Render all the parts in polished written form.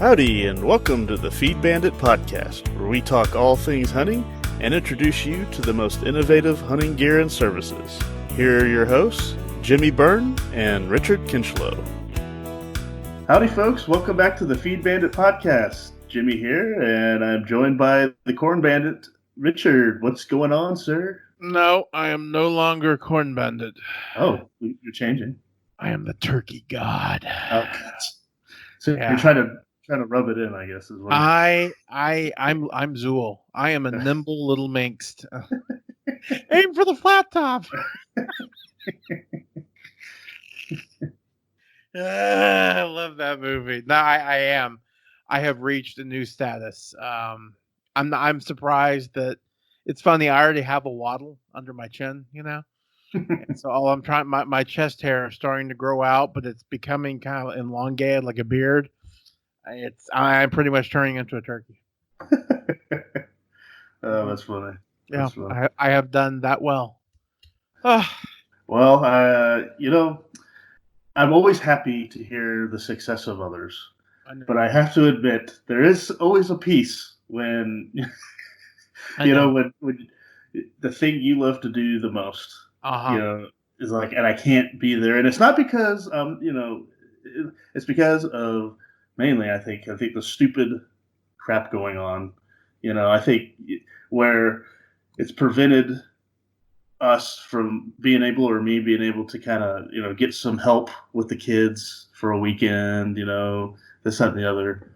Howdy, and welcome to the Feed Bandit podcast, where we talk all things hunting and introduce you to the most innovative hunting gear and services. Here are your hosts, Jimmy Byrne and Richard Kinchlow. Howdy, folks. Welcome back to the Feed Bandit podcast. Jimmy here, and I'm joined by the Corn Bandit, Richard. What's going on, sir? No, I am no longer Corn Bandit. Oh, you're changing. I am the turkey god. Oh, so yeah. You're trying to rub it in, I guess. Is what I'm Zool. I am a nimble little minx. Aim for the flat top. I love that movie. No, I am. I have reached a new status. I'm surprised that it's funny. I already have a waddle under my chin, you know. And so all I'm trying, my chest hair is starting to grow out, but it's becoming kind of elongated like a beard. I'm pretty much turning into a turkey. Oh, that's funny. That's funny. I have done that well. Well, I'm always happy to hear the success of others, but I have to admit there is always a piece when when the thing you love to do the most, is like, and I can't be there, and it's not because it's because of mainly I think the stupid crap going on. I think where it's prevented us from being able, or me being able to kind of, get some help with the kids for a weekend, this, that, and the other,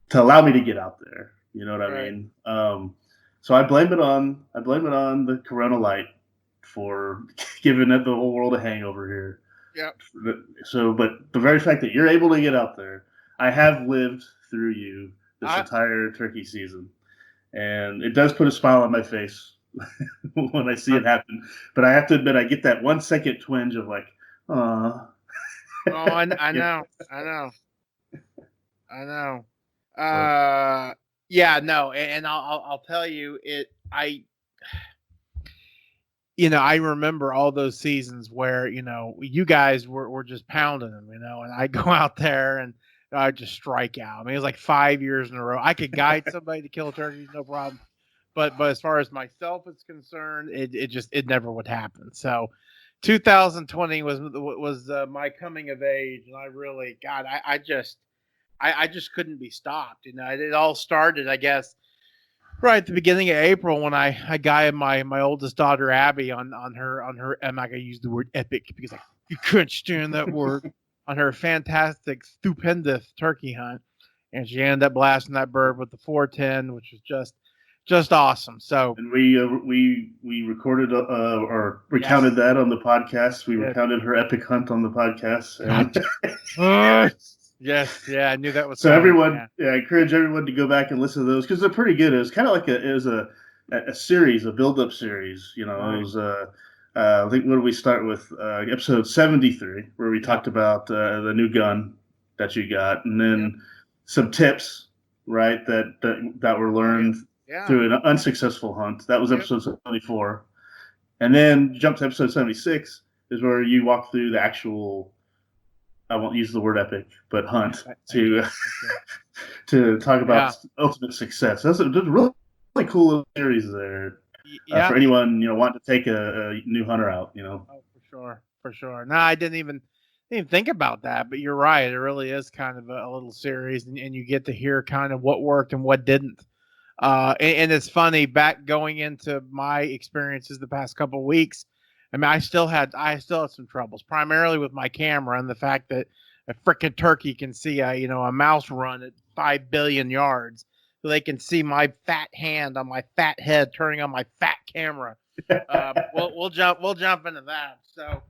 to allow me to get out there. You know what I mean? So I blame it on the Corona Light for giving the whole world a hangover here. Yeah. So, but the very fact that you're able to get out there, I have lived through you this entire turkey season, and it does put a smile on my face when I see it happen. But I have to admit, I get that 1 second twinge of like, oh, I know. Yeah, no, and I'll tell you I remember all those seasons where, you guys were just pounding them, and I go out there and I just strike out. I mean, it was like 5 years in a row. I could guide somebody to kill turkeys, no problem. But as far as myself is concerned, it never would happen. So 2020 was my coming of age, and I really, God, I just couldn't be stopped. It all started, I guess, right at the beginning of April when I guided my oldest daughter Abby on her. I'm not gonna use the word epic because you couldn't stand that word. On her fantastic, stupendous turkey hunt, and she ended up blasting that bird with the 410, which was just awesome. So, and we recorded or recounted that on the podcast. We recounted her epic hunt on the podcast. And yes, I knew that was so coming. Everyone. Yeah, I encourage everyone to go back and listen to those because they're pretty good. It was kind of like a series, a build-up series. It was. I think, what did we start with? Episode 73, where we talked about the new gun that you got, and then some tips, right, that were learned through an unsuccessful hunt. That was episode 74. And then jump to episode 76 is where you walk through the actual, I won't use the word epic, but hunt to talk about ultimate success. That's a really cool little series there. For anyone wanting to take a new hunter out, Oh, for sure. No, I didn't even think about that, but you're right. It really is kind of a little series, and you get to hear kind of what worked and what didn't. And it's funny, back going into my experiences the past couple of weeks. I mean, I still had some troubles, primarily with my camera and the fact that a freaking turkey can see a mouse run at 5 billion yards. So they can see my fat hand on my fat head turning on my fat camera. We'll jump into that. So,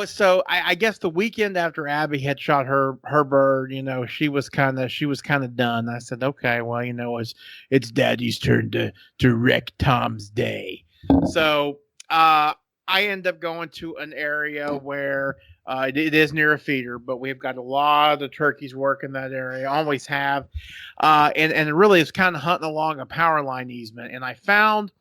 So I guess the weekend after Abby had shot her bird, she was kind of done. I said, okay, well, it's Daddy's turn to wreck Tom's day. So I end up going to an area where. It is near a feeder, but we've got a lot of turkeys work in that area. Always have, and really it's kind of hunting along a power line easement. And I found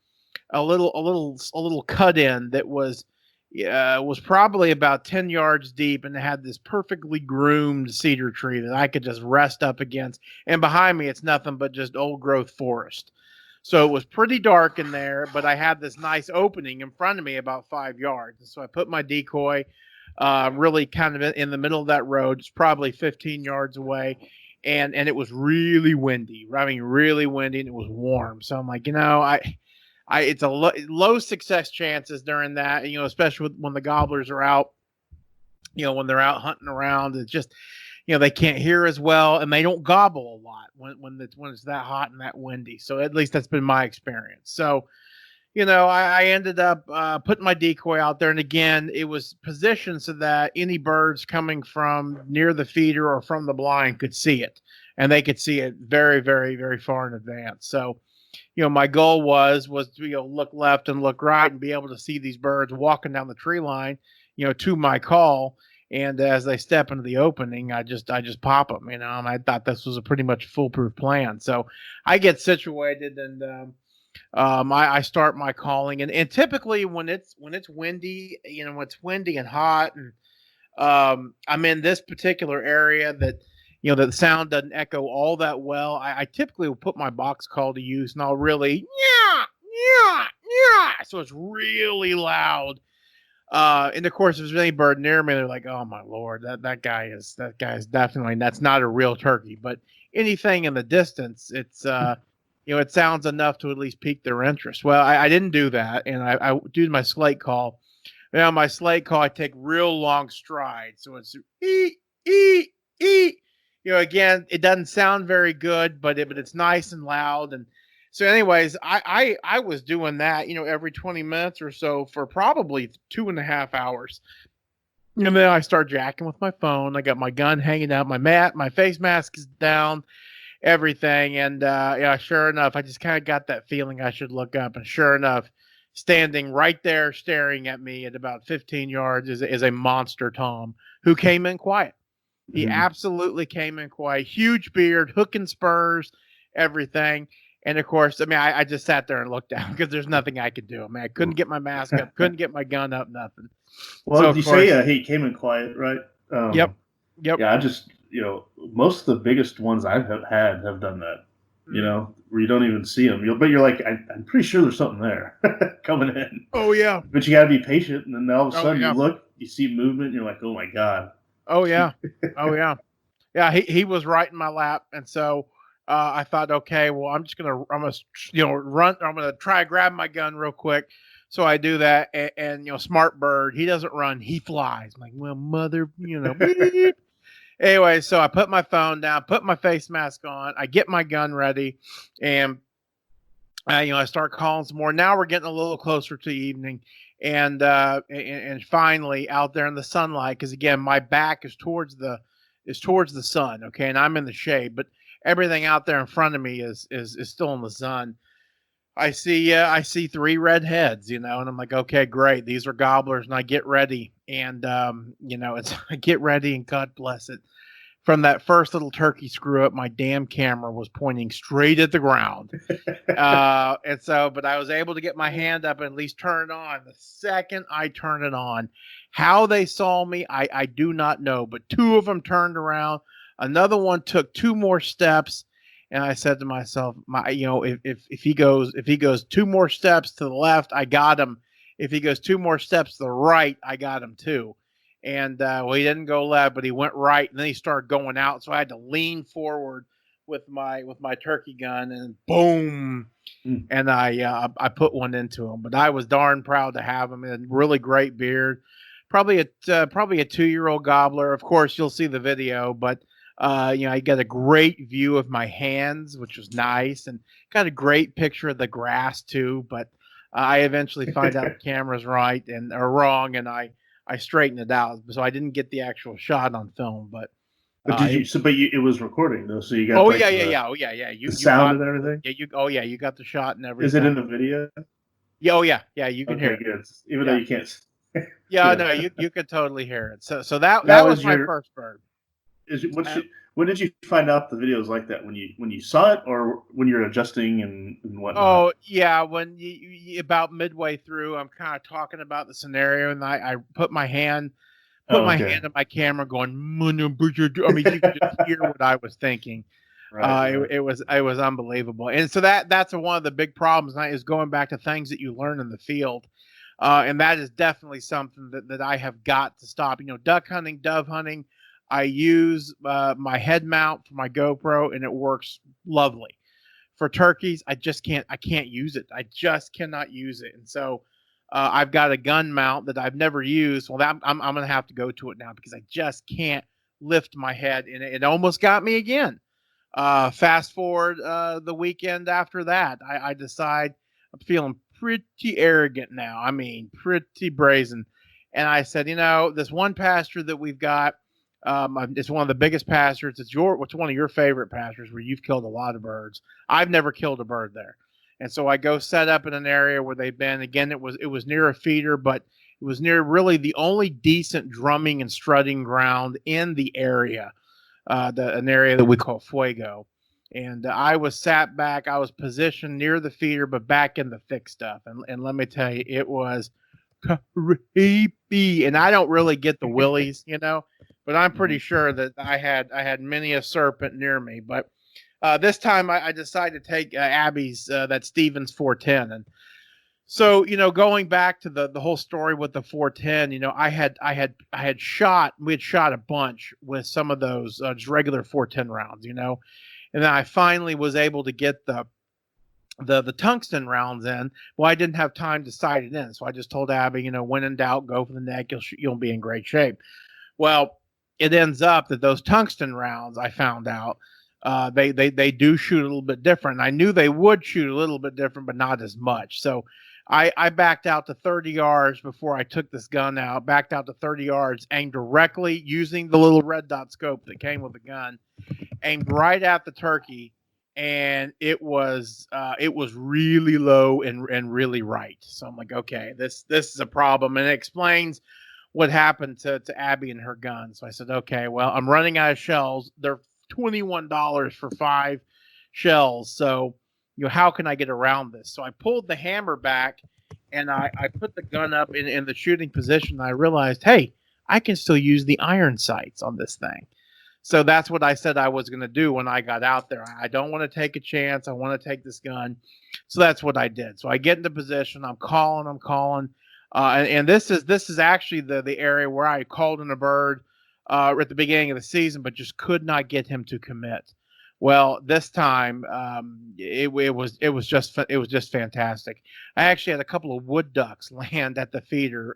a little cut in that was was probably about 10 yards deep, and it had this perfectly groomed cedar tree that I could just rest up against. And behind me, it's nothing but just old growth forest. So it was pretty dark in there, but I had this nice opening in front of me about 5 yards. And so I put my decoy really kind of in the middle of that road. It's probably 15 yards away. And it was really windy. I mean, really windy, and it was warm. So I'm like, it's a low success chances during that, especially when the gobblers are out, when they're out hunting around. It's just, they can't hear as well, and they don't gobble a lot when it's that hot and that windy. So at least that's been my experience. So, I ended up putting my decoy out there, and again, it was positioned so that any birds coming from near the feeder or from the blind could see it, and they could see it very, very, very far in advance. So, my goal was to look left and look right and be able to see these birds walking down the tree line, to my call. And as they step into the opening, I just pop them, and I thought this was a pretty much foolproof plan. So I get situated, and I start my calling, and typically when it's windy, when it's windy and hot, and I'm in this particular area that that the sound doesn't echo all that well. I typically will put my box call to use, and I'll really so it's really loud. And of course, if there's any bird near me, they're like, "Oh my lord, that guy is definitely, that's not a real turkey." But anything in the distance, it's it sounds enough to at least pique their interest. Well, I didn't do that, and I do my slate call. Now, my slate call, I take real long strides, so it's ee ee ee. Again, it doesn't sound very good, but it's nice and loud. And so, anyways, I was doing that, every 20 minutes or so for probably 2.5 hours. And then I start jacking with my phone. I got my gun hanging out, my face mask is down, everything. And sure enough, I just kind of got that feeling I should look up. And sure enough, standing right there staring at me at about 15 yards is a monster Tom who came in quiet. He absolutely came in quiet. Huge beard, hook and spurs, everything. And of course, I just sat there and looked down because there's nothing I could do. I couldn't get my mask up, couldn't get my gun up, nothing. Well, so, you say he came in quiet, right? Yep. Yeah, I just, most of the biggest ones I've had have done that. Where you don't even see them. But you're like, I'm pretty sure there's something there coming in. Oh, yeah. But you got to be patient. And then all of a sudden you look, you see movement, and you're like, oh, my God. Oh, yeah. Oh, yeah. Yeah, he was right in my lap. And so I thought, okay, well, I'm going to run. I'm going to try to grab my gun real quick. So I do that. And smart bird, he doesn't run. He flies. I'm like, well, mother, beep. Anyway, so I put my phone down, put my face mask on, I get my gun ready, and I start calling some more. Now we're getting a little closer to evening, and finally out there in the sunlight, because again my back is towards the sun, okay, and I'm in the shade, but everything out there in front of me is still in the sun. I see 3 red heads, and I'm like, okay, great, these are gobblers, and I get ready, and I get ready, and God bless it. From that first little turkey screw up, my damn camera was pointing straight at the ground, and so, but I was able to get my hand up and at least turn it on. The second I turned it on, how they saw me, I do not know, but 2 of them turned around. Another one took 2 more steps. And I said to myself, if he goes 2 more steps to the left, I got him. If he goes 2 more steps to the right, I got him too. And he didn't go left, but he went right, and then he started going out. So I had to lean forward with my turkey gun, and boom, and I put one into him. But I was darn proud to have him. And really great beard, probably a 2-year-old gobbler. Of course, you'll see the video, but. I got a great view of my hands, which was nice, and got a great picture of the grass too. But I eventually find out the camera's right or wrong, and I straightened it out. So I didn't get the actual shot on film, but it was recording though, so you got. Oh yeah. You sound and everything. Yeah, you got the shot and everything. Is it in the video? Yeah, oh yeah, you can hear it. Good. Even though you can't. Yeah, no, you could totally hear it. So that was my first bird. When did you find out the video was like that? When you saw it, or when you're adjusting and whatnot? Oh yeah, when you about midway through, I'm kind of talking about the scenario, and I put Oh, my okay. hand on my camera, going. I mean, you could just hear what I was thinking. Right, right. It was unbelievable, and so that's one of the big problems is going back to things that you learn in the field, and that is definitely something that I have got to stop. Duck hunting, dove hunting, I use my head mount for my GoPro, and it works lovely. For turkeys, I can't use it. I just cannot use it, and so I've got a gun mount that I've never used. Well, I'm going to have to go to it now because I just can't lift my head, and it almost got me again. Fast forward the weekend after that, I decide I'm feeling pretty arrogant now. I mean, pretty brazen. And I said, this one pasture that we've got, it's one of the biggest pastures. It's one of your favorite pastures where you've killed a lot of birds. I've never killed a bird there. And so I go set up in an area where they've been. Again, it was near a feeder, but it was near really the only decent drumming and strutting ground in the area, an area that we call Fuego. And I was sat back. I was positioned near the feeder, but back in the thick stuff. And let me tell you, it was creepy. And I don't really get the willies, but I'm pretty sure that I had many a serpent near me. But this time I decided to take Abby's that Stevens 410, and so, going back to the whole story with the 410, we had shot a bunch with some of those just regular 410 rounds, and then I finally was able to get the tungsten rounds in. Well, I didn't have time to sight it in, so I just told Abby, when in doubt, go for the neck. You'll be in great shape. Well, it ends up that those tungsten rounds, I found out, they do shoot a little bit different. I knew they would shoot a little bit different, but not as much. So I backed out to 30 yards before I took this gun out. Backed out to 30 yards, aimed directly using the little red dot scope that came with the gun, aimed right at the turkey, and it was really low and really right. So I'm like, okay, this is a problem, and it explains what happened to Abby and her gun. So I said, okay, well, I'm running out of shells. They're $21 for 5 shells. So, how can I get around this? So I pulled the hammer back, and I put the gun up in the shooting position. I realized, hey, I can still use the iron sights on this thing. So that's what I said I was going to do when I got out there. I don't want to take a chance. I want to take this gun. So that's what I did. So I get into position. I'm calling. And this is actually the area where I called in a bird at the beginning of the season, but just could not get him to commit. Well, this time it was just fantastic. I actually had a couple of wood ducks land at the feeder,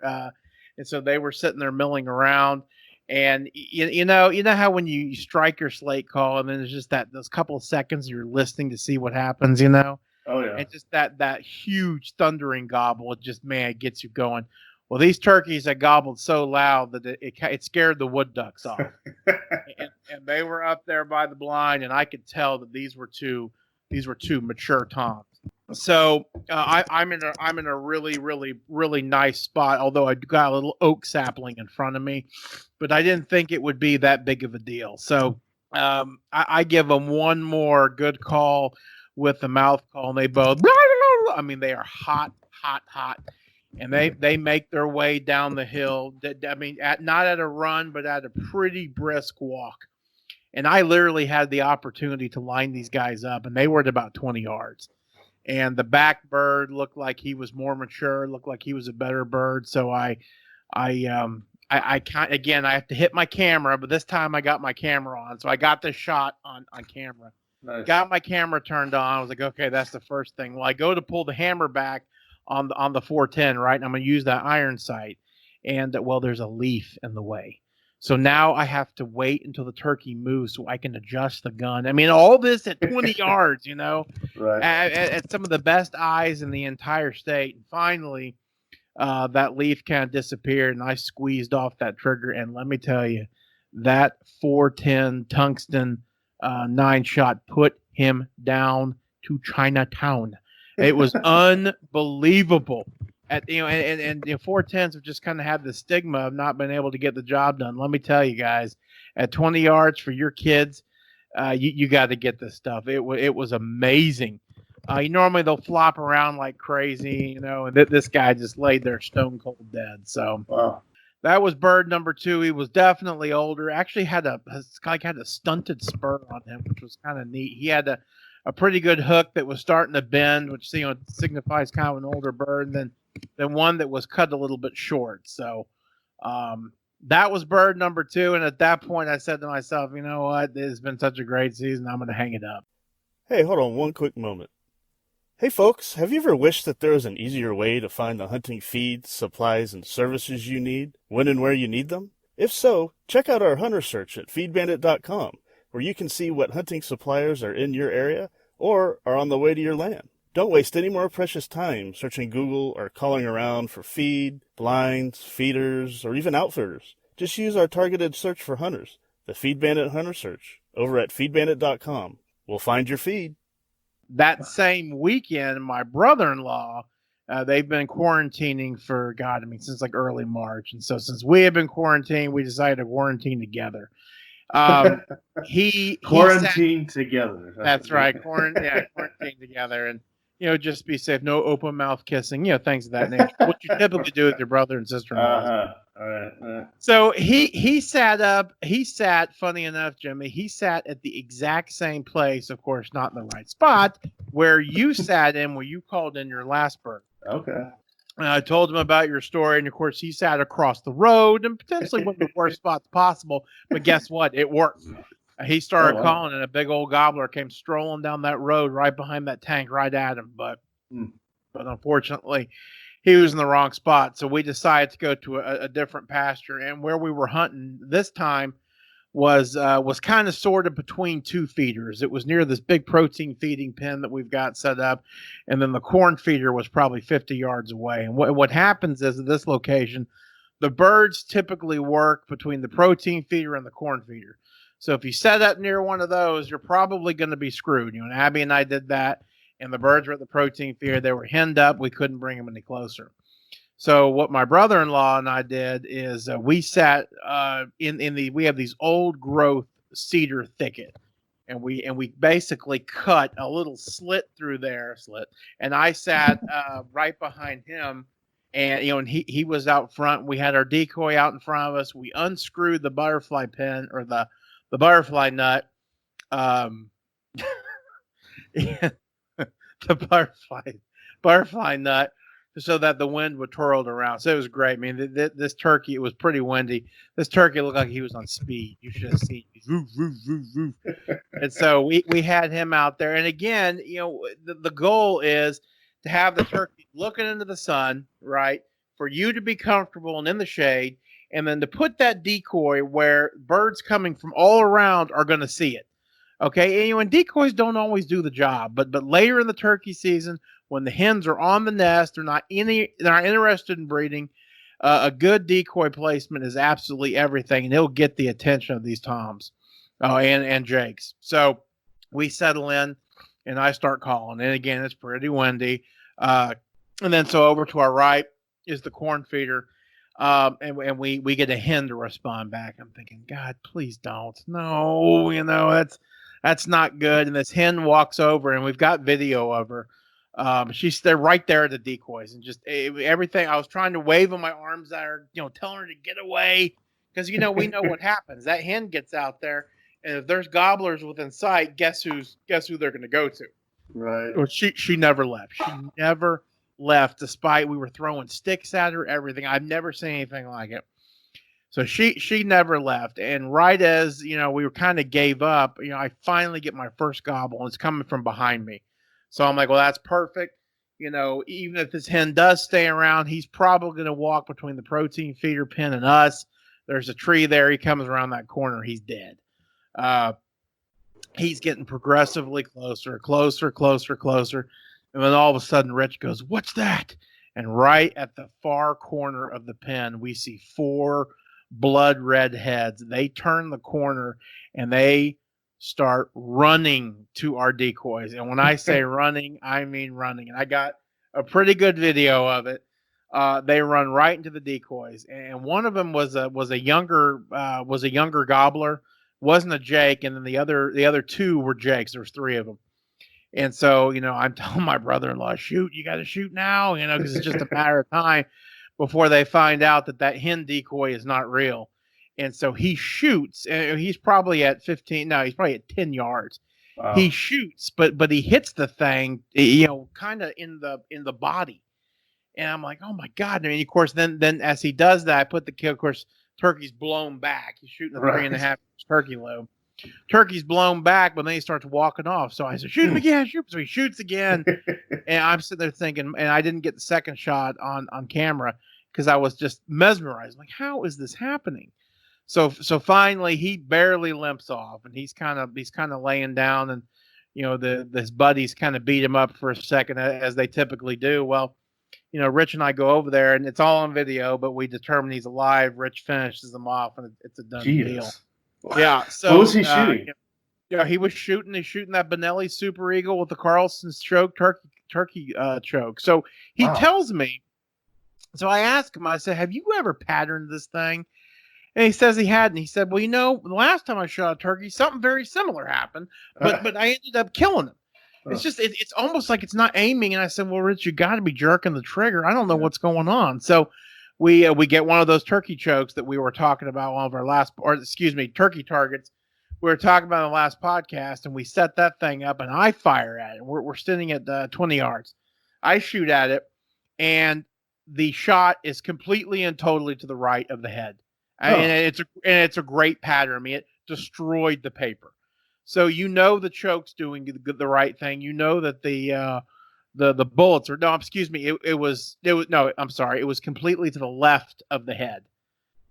and so they were sitting there milling around. And you know how when you strike your slate call, and then there's just those couple of seconds you're listening to see what happens, Oh, yeah. and just that huge thundering gobble, it just, man, it gets you going. Well, these turkeys had gobbled so loud that it scared the wood ducks off, and they were up there by the blind, and I could tell that these were two mature toms. So I'm in a really really really nice spot. Although I got a little oak sapling in front of me, but I didn't think it would be that big of a deal. So I give them one more good call with the mouth call, and they both. I mean, they are hot, and they make their way down the hill. I mean, not at a run, but at a pretty brisk walk. And I literally had the opportunity to line these guys up, and they were at about 20 yards. And the back bird looked like he was more mature, looked like he was a better bird. So I can't, again, I have to hit my camera, but this time I got my camera on. So I got this shot on camera. Nice. Got my camera turned on. I was like, okay, that's the first thing. Well, I go to pull the hammer back on the 410, right? And I'm going to use that iron sight. And well, there's a leaf in the way. So now I have to wait until the turkey moves so I can adjust the gun. I mean, all this at 20 yards, Right. at some of the best eyes in the entire state. And finally, that leaf kind of disappeared, and I squeezed off that trigger. And let me tell you, that 410 tungsten 9-shot put him down to Chinatown. It was unbelievable. And 410s have just kind of had the stigma of not being able to get the job done. Let me tell you guys, at 20 yards for your kids, You got to get this stuff. It was amazing. Normally they'll flop around like crazy, and this guy just laid there stone cold dead. So Wow. that was bird number 2. He was definitely older. Actually had a stunted spur on him, which was kind of neat. He had a pretty good hook that was starting to bend, which signifies kind of an older bird, and then one that was cut a little bit short. So that was bird number 2. And at that point, I said to myself, you know what? This has been such a great season. I'm going to hang it up. Hey, hold on one quick moment. Hey folks, have you ever wished that there was an easier way to find the hunting feeds, supplies, and services you need, when and where you need them? If so, check out our hunter search at feedbandit.com, where you can see what hunting suppliers are in your area or are on the way to your land. Don't waste any more precious time searching Google or calling around for feed, blinds, feeders, or even outfitters. Just use our targeted search for hunters, the Feed Bandit Hunter Search, over at feedbandit.com. We'll find your feed. That same weekend, my brother-in-law, they've been quarantining for, since like early March. And so since we have been quarantined, we decided to quarantine together. Quarantine together. That's right. Quarantine together. And, just be safe. No open mouth kissing, things of that nature. What you typically do with your brother and sister-in-law. All right. So he sat, funny enough, Jimmy, he sat at the exact same place, of course, not in the right spot, where you sat in when you called in your last bird. Okay. And I told him about your story, and of course, he sat across the road and potentially one of the worst spots possible. But guess what? It worked. He started calling, and a big old gobbler came strolling down that road right behind that tank right at him. But unfortunately, he was in the wrong spot. So we decided to go to a different pasture. And where we were hunting this time was kind of sorted between 2 feeders. It was near this big protein feeding pen that we've got set up. And then the corn feeder was probably 50 yards away. And what happens is at this location, the birds typically work between the protein feeder and the corn feeder. So if you set up near one of those, you're probably going to be screwed. And Abby and I did that, and the birds were at the protein feeder. They were henned up. We couldn't bring them any closer. So what my brother-in-law and I did is we sat we have these old growth cedar thicket, and we basically cut a little slit through and I sat right behind him. And and he was out front. We had our decoy out in front of us. We unscrewed the butterfly pin or the butterfly nut, the butterfly nut, so that the wind would twirl it around. So it was great. I mean, this turkey, it was pretty windy. This turkey looked like he was on speed. You should have seen. Woof, woof, woof, woof. And so we had him out there. And again, the goal is to have the turkey looking into the sun, right? For you to be comfortable and in the shade, and then to put that decoy where birds coming from all around are going to see it. Okay, and decoys don't always do the job, but later in the turkey season, when the hens are on the nest, they're not interested in breeding. A good decoy placement is absolutely everything, and it'll get the attention of these toms, and jakes. So we settle in, and I start calling. And again, it's pretty windy. And then so over to our right is the corn feeder. And we get a hen to respond back. I'm thinking, God, please don't. No, that's not good. And this hen walks over, and we've got video of her. They're right there at the decoys, and just everything. I was trying to wave with my arms at her, telling her to get away, because we know what happens. That hen gets out there, and if there's gobblers within sight, guess who they're going to go to? Right. Or she never left. She never left, despite we were throwing sticks at her, everything. I've never seen anything like it. So she never left. And right as we were kind of gave up, I finally get my first gobble, and it's coming from behind me. So I'm like, well, that's perfect. Even if this hen does stay around, he's probably going to walk between the protein feeder pen and us. There's a tree there. He comes around that corner. He's dead. He's getting progressively closer. And then all of a sudden, Rich goes, "What's that?" And right at the far corner of the pen, we see 4 blood red heads. They turn the corner, and they start running to our decoys. And when I say running, I mean running. And I got a pretty good video of it. They run right into the decoys, and one of them was a younger gobbler, wasn't a Jake, and then the other two were Jakes. There was three of them. And so, I'm telling my brother-in-law, shoot, you got to shoot now, because it's just a matter of time before they find out that hen decoy is not real. And so he shoots, and he's probably at 15. No, he's probably at 10 yards. Wow. He shoots, but he hits the thing, kind of in the body. And I'm like, oh my God. And of course, then as he does that, I put the kill. Of course, turkey's blown back. He's shooting a 3.5 turkey lobe. Turkey's blown back, but then he starts walking off. So I said, shoot him again, shoot him. So he shoots again. And I'm sitting there thinking, and I didn't get the second shot on camera because I was just mesmerized. Like, how is this happening? So finally he barely limps off, and he's kind of laying down, and his buddies kind of beat him up for a second, as they typically do. Well, Rich and I go over there, and it's all on video, but we determine he's alive. Rich finishes him off, and it's a done deal. Yeah. So what was he shooting? He was shooting. He's shooting that Benelli Super Eagle with the Carlson's choke, turkey choke. So he tells me. So I asked him. I said, "Have you ever patterned this thing?" And he says he hadn't. He said, "Well, the last time I shot a turkey, something very similar happened, but I ended up killing him. It's just it's almost like it's not aiming." And I said, "Well, Rich, you got to be jerking the trigger. I don't know what's going on." So we get one of those turkey chokes that we were talking about on our last, turkey targets we were talking about in the last podcast, and we set that thing up, and I fire at it. We're standing at 20 yards. I shoot at it, and the shot is completely and totally to the right of the head. And it's a great pattern. I mean, it destroyed the paper. So the choke's doing the right thing. That the bullets are it was completely to the left of the head.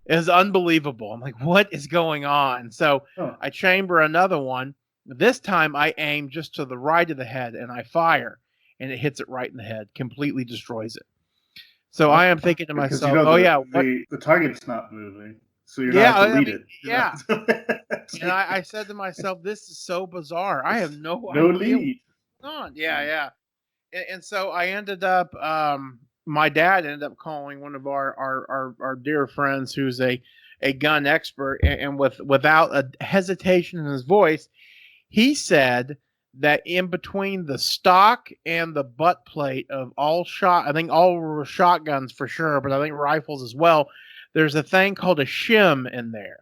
It was unbelievable. I'm like, what is going on? So I chamber another one. This time I aim just to the right of the head, and I fire, and it hits it right in the head, completely destroys it. So I am thinking to myself, the target's not moving, so you're not have to lead it. Yeah. And I said to myself, this is so bizarre. I have no idea what's lead. going on. Yeah. And so I ended up, my dad ended up calling one of our dear friends who's a gun expert, and without a hesitation in his voice, he said that in between the stock and the butt plate of all shotguns for sure, but I think rifles as well, there's a thing called a shim in there.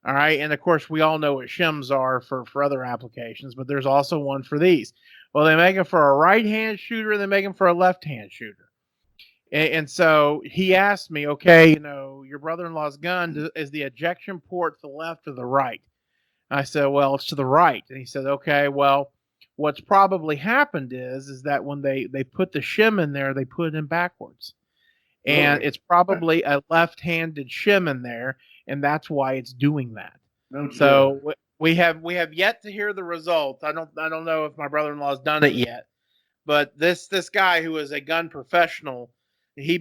All right. And of course, we all know what shims are for other applications, but there's also one for these. Well, they make them for a right-hand shooter, and they make them for a left-hand shooter. And so he asked me, okay, your brother-in-law's gun, is the ejection port to the left or the right? I said, well, it's to the right. And he said, okay, well, what's probably happened is that when they put the shim in there, they put it in backwards. And it's probably a left-handed shim in there, and that's why it's doing that. So we have yet to hear the results. I don't know if my brother-in-law's done it yet, but this guy who is a gun professional, he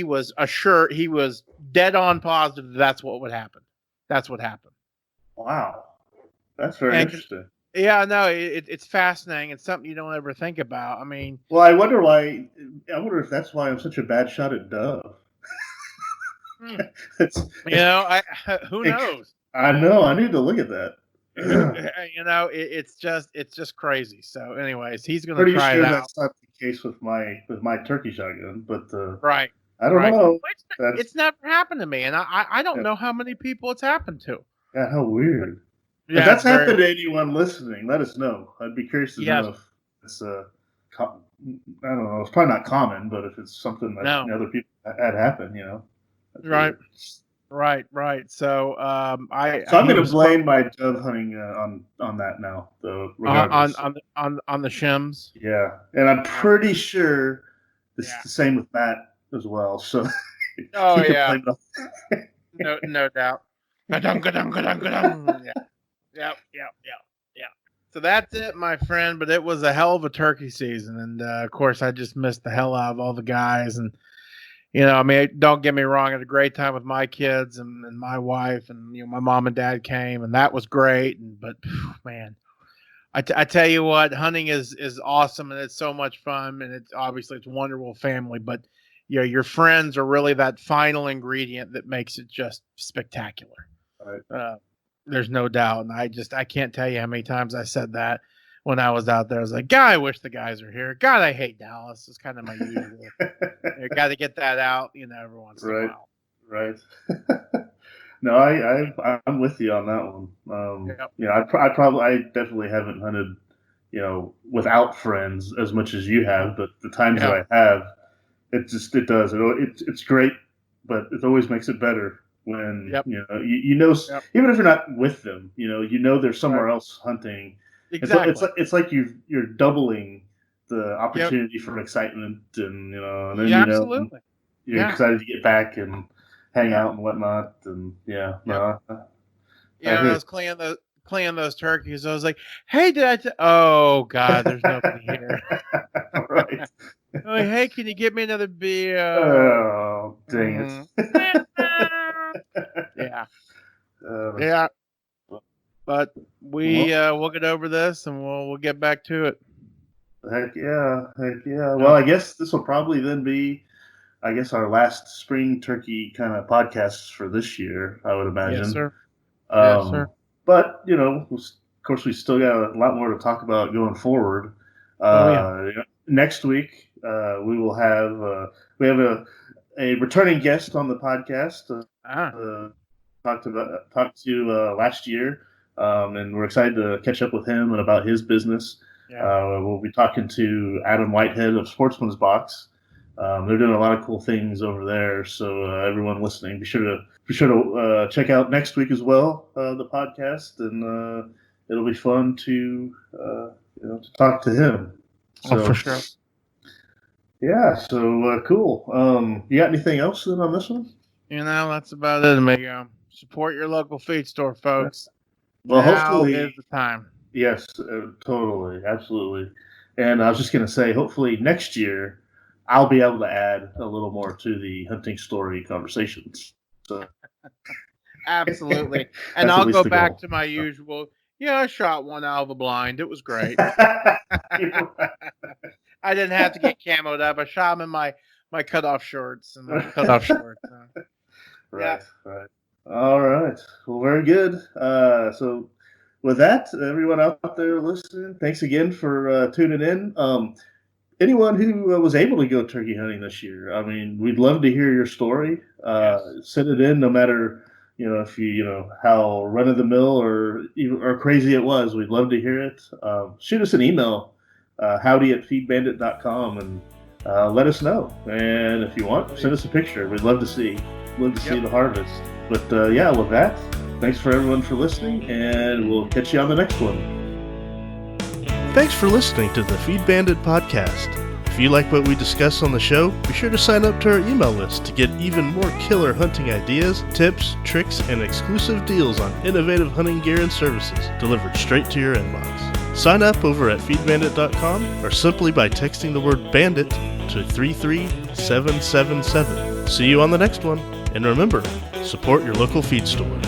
was assured, he was dead on positive that's what would happen. That's what happened. Wow, that's very interesting. Yeah, no, it's fascinating. It's something you don't ever think about. I mean, well, I wonder if that's why I'm such a bad shot at dove. Who knows? I know. I need to look at that. It's just crazy. So, anyways, he's going to try it out. That's not the case with my turkey shotgun, but right. I don't know. It's never happened to me, and I don't know how many people it's happened to. Yeah, how weird. Yeah, if that's happened to anyone listening, let us know. I'd be curious to know if it's I don't know. It's probably not common, but if it's something that other people had happen, Right. Right. So I'm going to blame my dove hunting on that now, though. On the shims. Yeah, and I'm pretty sure this is the same with Matt as well. So. Oh yeah. No doubt. Yeah. So that's it, my friend. But it was a hell of a turkey season, and of course, I just missed the hell out of all the guys. And I mean, don't get me wrong, I had a great time with my kids and my wife, and my mom and dad came, and that was great. But man, I tell you what, hunting is awesome, and it's so much fun, and it's obviously it's a wonderful family. But your friends are really that final ingredient that makes it just spectacular. Right. There's no doubt. And I can't tell you how many times I said that when I was out there. I was like, God, I wish the guys were here. God, I hate Dallas. It's kind of my usual. You got to get that out, every once in a while. Right. No, I'm with you on that one. Yep. I definitely haven't hunted, without friends as much as you have, but the times that I have, it's great, but it always makes it better when even if you're not with them, they're somewhere else hunting. Exactly. It's like you're doubling the opportunity for excitement, and then absolutely. You're excited to get back and hang out and whatnot, and I was cleaning those turkeys. I was like, "Hey, oh God, there's nobody here." Right. Like, hey, can you get me another beer? Oh, dang it! Yeah. But we'll get over this and we'll get back to it. Heck yeah. Well, I guess this will probably then be, our last spring turkey kind of podcasts for this year, I would imagine. Yes, sir. Yes, sir. But, of course, we still got a lot more to talk about going forward. Next week, we will have a returning guest on the podcast. Talked to last year, and we're excited to catch up with him and about his business. We'll be talking to Adam Whitehead of Sportsman's Box. They're doing a lot of cool things over there. So everyone listening, be sure to check out next week as well, the podcast, and it'll be fun to talk to him. So, for sure. Yeah. So cool. You got anything else then on this one? That's about it, amigo. Support your local feed store, folks. Well, now hopefully is the time. Yes, totally, absolutely. And I was just going to say, hopefully next year I'll be able to add a little more to the hunting story conversations. So absolutely. And I'll go back to my usual. Yeah, I shot one out of the blind. It was great. I didn't have to get camoed up. I shot him in my cutoff shorts and cutoff shorts. Right. All right. Well, very good. So with that, everyone out there listening, thanks again for tuning in. Anyone who was able to go turkey hunting this year, I mean, we'd love to hear your story. Send it in, no matter if you how run of the mill or crazy it was. We'd love to hear it. Shoot us an email, howdy@feedbandit.com, and let us know. And if you want, send us a picture. We'd love to see the harvest. But with that, thanks for everyone for listening, and we'll catch you on the next one. Thanks for listening to the Feed Bandit podcast. If you like what we discuss on the show, be sure to sign up to our email list to get even more killer hunting ideas, tips, tricks, and exclusive deals on innovative hunting gear and services delivered straight to your inbox. Sign up over at feedbandit.com or simply by texting the word bandit to 33777. See you on the next one, and remember, support your local feed store.